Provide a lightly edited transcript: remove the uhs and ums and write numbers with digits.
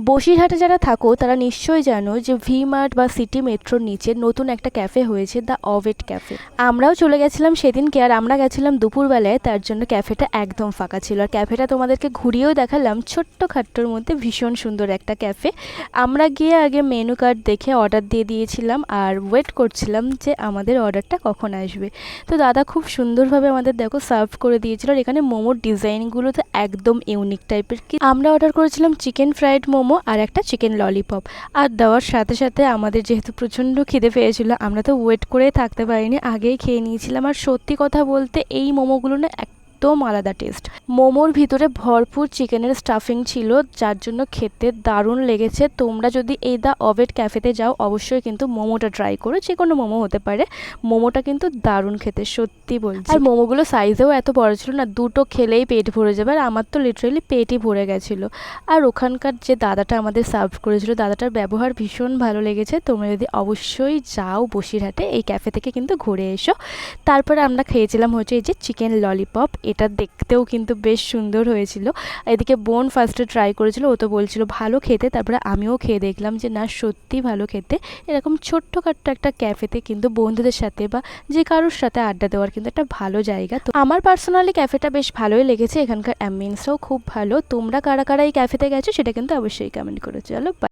বসিরহাটে যারা থাকো তারা নিশ্চয়ই জানো যে ভি মার্ট বা সিটি মেট্রোর নিচে নতুন একটা ক্যাফে হয়েছে, দ্য অভেট ক্যাফে। আমরাও চলে গেছিলাম সেদিনকে, আর আমরা গেছিলাম দুপুরবেলায়, তার জন্য ক্যাফেটা একদম ফাঁকা ছিল। আর ক্যাফেটা তোমাদেরকে ঘুরিয়েও দেখালাম, ছোট্ট খাট্টোর মধ্যে ভীষণ সুন্দর একটা ক্যাফে। আমরা গিয়ে আগে মেনু কার্ড দেখে অর্ডার দিয়ে দিয়েছিলাম আর ওয়েট করছিলাম যে আমাদের অর্ডারটা কখন আসবে। তো দাদা খুব সুন্দরভাবে আমাদের দেখো সার্ভ করে দিয়েছিল। আর এখানে মোমোর ডিজাইনগুলো তো একদম ইউনিক টাইপের। কি আমরা অর্ডার করেছিলাম চিকেন ফ্রাইড মোমো আর একটা চিকেন ললিপপ। আর দেওয়ার সাথে সাথে আমাদের যেহেতু প্রচণ্ড খিদে পেয়েছিল, আমরা তো ওয়েট করে থাকতে পারিনি, আগেই খেয়ে নিয়েছিলাম। আর সত্যি কথা বলতে এই মোমোগুলো না একদম আলাদা টেস্ট। মোমোর ভিতরে ভরপুর চিকেনের স্টাফিং ছিল, যার জন্য খেতে দারুণ লেগেছে। তোমরা যদি এই দ্য অভেট ক্যাফেতে যাও অবশ্যই কিন্তু মোমোটা ট্রাই করো, যে কোনো মোমো হতে পারে। মোমোটা কিন্তু দারুণ খেতে, সত্যি বলছি। আর মোমোগুলো সাইজেও এত বড় ছিল না, দুটো খেলেই পেট ভরে যাবে। আর আমার তো লিটারেলি পেটই ভরে গেছিলো। আর ওখানকার যে দাদাটা আমাদের সার্ভ করেছিল, দাদাটার ব্যবহার ভীষণ ভালো লেগেছে। তোমরা যদি অবশ্যই যাও বসিরহাটে, এই ক্যাফে থেকে কিন্তু ঘুরে এসো। তারপরে আমরা খেয়েছিলাম হচ্ছে এই যে চিকেন ললিপপ, এটা দেখতেও কিন্তু বেশ সুন্দর হয়েছিল। এদিকে বোন ফার্স্টে ট্রাই করেছিল, ও তো বলছিল ভালো খেতে, তারপরে আমিও খেয়ে দেখলাম যে না সত্যি ভালো খেতে। এরকম ছোট্টখাট্ট একটা ক্যাফেতে কিন্তু বন্ধুদের সাথে বা যে কারোর সাথে আড্ডা দেওয়ার কিন্তু একটা ভালো জায়গা। তো আমার পার্সোনালি ক্যাফেটা বেশ ভালোই লেগেছে, এখানকার অ্যাম্বিয়েন্সটাও খুব ভালো। তোমরা কারা কারা এই ক্যাফেতে গেছো সেটা কিন্তু অবশ্যই কমেন্ট করে। চলো।